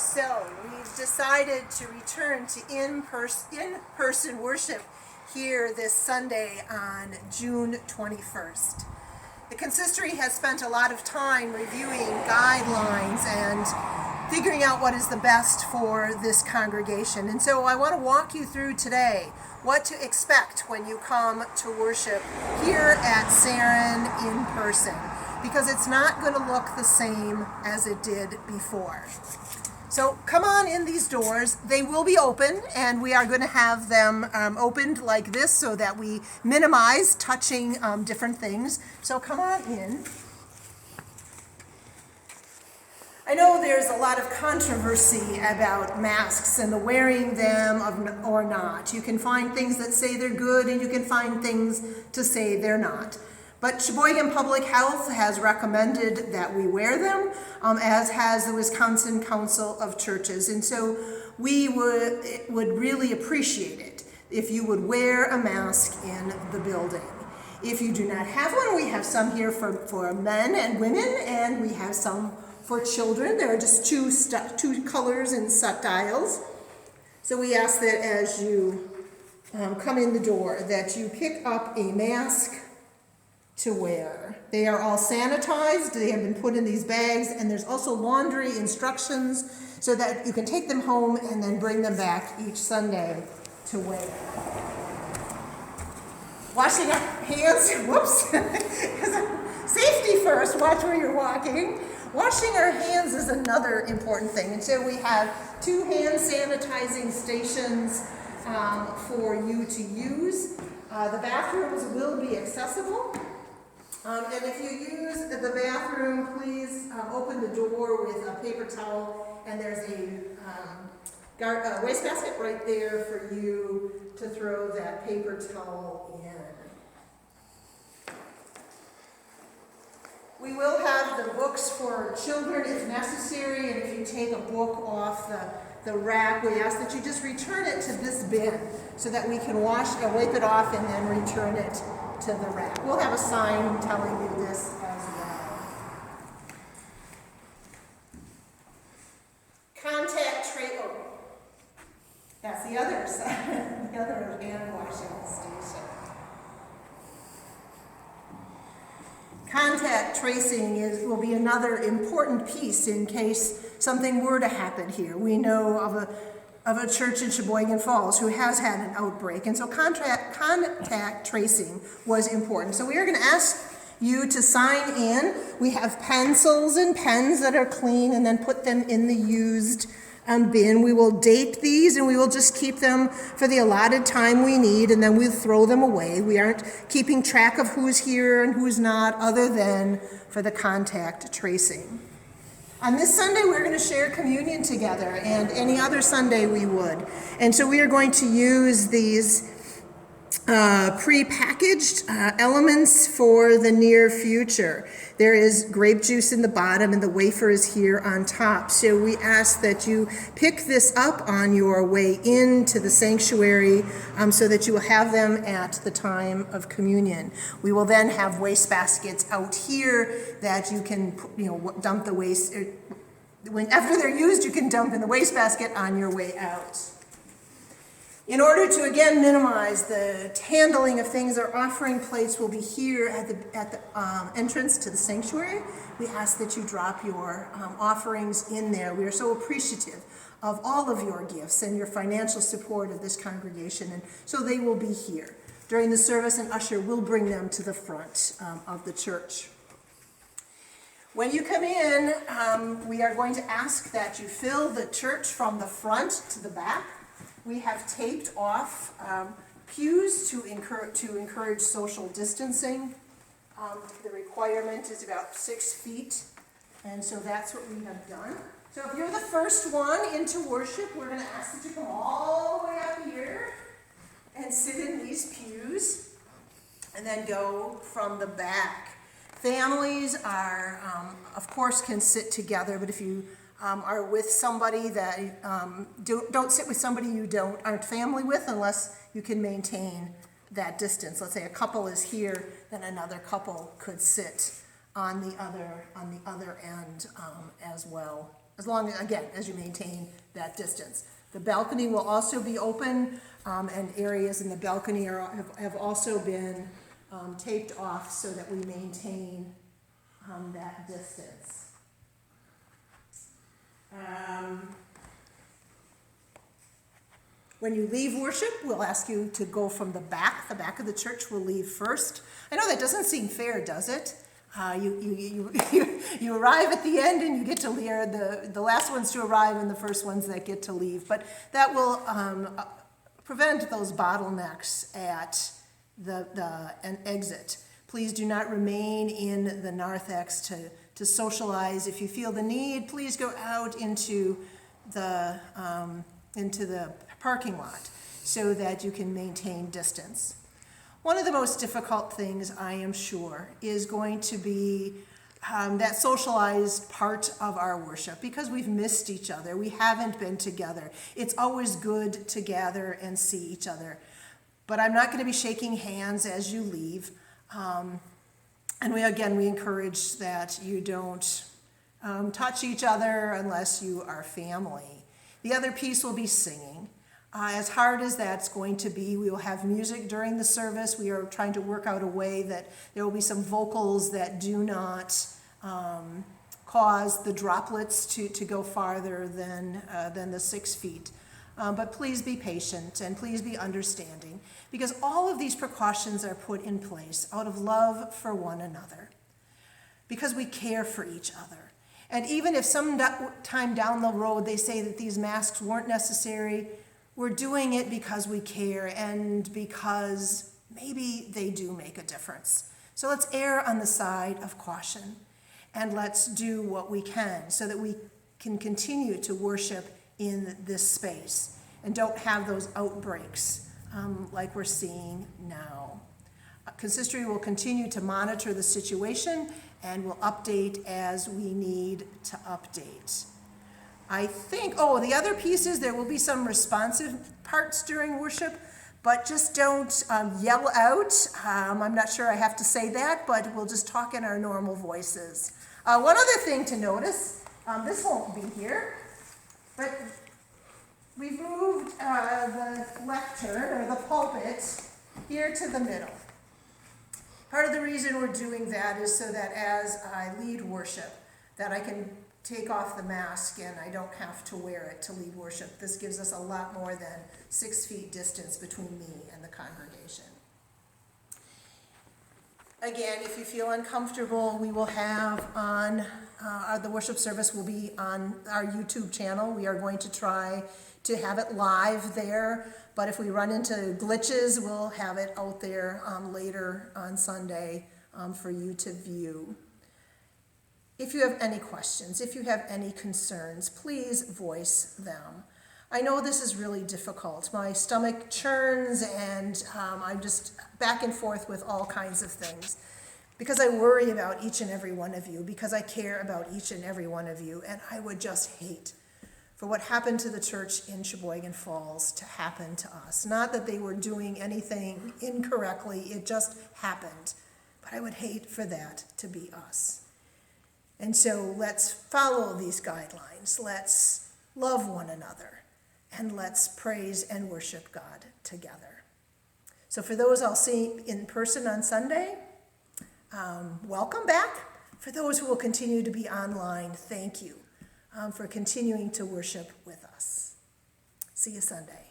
So we've decided to return to in-person worship here this Sunday on June 21st. The consistory has spent a lot of time reviewing guidelines and figuring out what is the best for this congregation. And so I want to walk you through today what to expect when you come to worship here at Saron in person, because it's not going to look the same as it did before. So come on in these doors. They will be open, and we are going to have them opened like this so that we minimize touching different things. So come on in. I know there's a lot of controversy about masks and the wearing them or not. You can find things that say they're good, and you can find things to say they're not. But Sheboygan Public Health has recommended that we wear them, as has the Wisconsin Council of Churches. And so we would really appreciate it if you would wear a mask in the building. If you do not have one, we have some here for men and women, and we have some for children. There are just two colors and styles. So we ask that as you come in the door, that you pick up a mask to wear. They are all sanitized. They have been put in these bags, and there's also laundry instructions so that you can take them home and then bring them back each Sunday to wear. Washing our hands, whoops, safety first, watch where you're walking. Washing our hands is another important thing, and so we have 2 hand sanitizing stations for you to use. The bathrooms will be accessible. And if you use the bathroom, please open the door with a paper towel, and there's a wastebasket right there for you to throw that paper towel in. We will have the books for children if necessary, and if you take a book off the rack, we ask that you just return it to this bin so that we can wipe it off and then return it to the rack. We'll have a sign telling you this as well. That's the other side, the other hand washing station. Contact tracing will be another important piece in case something were to happen here. We know of a church in Sheboygan Falls who has had an outbreak, and so contact tracing was important. So we are going to ask you to sign in. We have pencils and pens that are clean, and then put them in the used bin. We will date these, and we will just keep them for the allotted time we need, and then we'll throw them away. We aren't keeping track of who's here and who's not, other than for the contact tracing. On this Sunday, we're going to share communion together, and any other Sunday we would. And so we are going to use these pre-packaged elements for the near future. There is grape juice in the bottom, and the wafer is here on top. So we ask that you pick this up on your way into the sanctuary so that you will have them at the time of communion. We will then have waste baskets out here that you can, dump the waste. After they're used, you can dump in the wastebasket on your way out. In order to, again, minimize the handling of things, our offering plates will be here at the entrance to the sanctuary. We ask that you drop your offerings in there. We are so appreciative of all of your gifts and your financial support of this congregation, and so they will be here. During the service, an usher will bring them to the front of the church. When you come in, we are going to ask that you fill the church from the front to the back. We have taped off pews to encourage social distancing. The requirement is about 6 feet, and so that's what we have done. So if you're the first one into worship, we're going to ask that you come all the way up here and sit in these pews, and then go from the back. Families are, of course, can sit together, but if you are with somebody that don't sit with somebody you aren't family with, unless you can maintain that distance. Let's say a couple is here, then another couple could sit on the other end as well. as long as, again, as you maintain that distance. The balcony will also be open, and areas in the balcony have also been taped off so that we maintain that distance. When you leave worship, we'll ask you to go from the back. The back of the church will leave first. I know that doesn't seem fair, does it? You arrive at the end and you get to leave, the last ones to arrive and the first ones that get to leave. But that will prevent those bottlenecks at an exit. Please do not remain in the narthex to socialize. If you feel the need, please go out into the parking lot so that you can maintain distance. One of the most difficult things, I am sure, is going to be that socialized part of our worship, because we've missed each other. We haven't been together. It's always good to gather and see each other. But I'm not going to be shaking hands as you leave. And we encourage that you don't touch each other unless you are family. The other piece will be singing. As hard as that's going to be, we will have music during the service. We are trying to work out a way that there will be some vocals that do not cause the droplets to go farther than the 6 feet. But please be patient and please be understanding, because all of these precautions are put in place out of love for one another, because we care for each other. And even if some time down the road they say that these masks weren't necessary, we're doing it because we care and because maybe they do make a difference. So let's err on the side of caution and let's do what we can so that we can continue to worship in this space and don't have those outbreaks like we're seeing now. Consistory will continue to monitor the situation and will update as we need to update. I think, the other piece is there will be some responsive parts during worship, but just don't yell out. I'm not sure I have to say that, but we'll just talk in our normal voices. One other thing to notice, this won't be here, but we've moved the lectern, or the pulpit, here to the middle. Part of the reason we're doing that is so that as I lead worship, that I can take off the mask and I don't have to wear it to lead worship. This gives us a lot more than 6 feet distance between me and the congregation. Again, if you feel uncomfortable, we will have on, the worship service will be on our YouTube channel. We are going to try to have it live there, but if we run into glitches, we'll have it out there later on Sunday for you to view. If you have any questions, if you have any concerns, please voice them. I know this is really difficult. My stomach churns and I'm just back and forth with all kinds of things because I worry about each and every one of you, because I care about each and every one of you, and I would just hate for what happened to the church in Sheboygan Falls to happen to us. Not that they were doing anything incorrectly, it just happened. But I would hate for that to be us. And so let's follow these guidelines. Let's love one another. And let's praise and worship God together. So for those I'll see in person on Sunday, welcome back. For those who will continue to be online, thank you for continuing to worship with us. See you Sunday.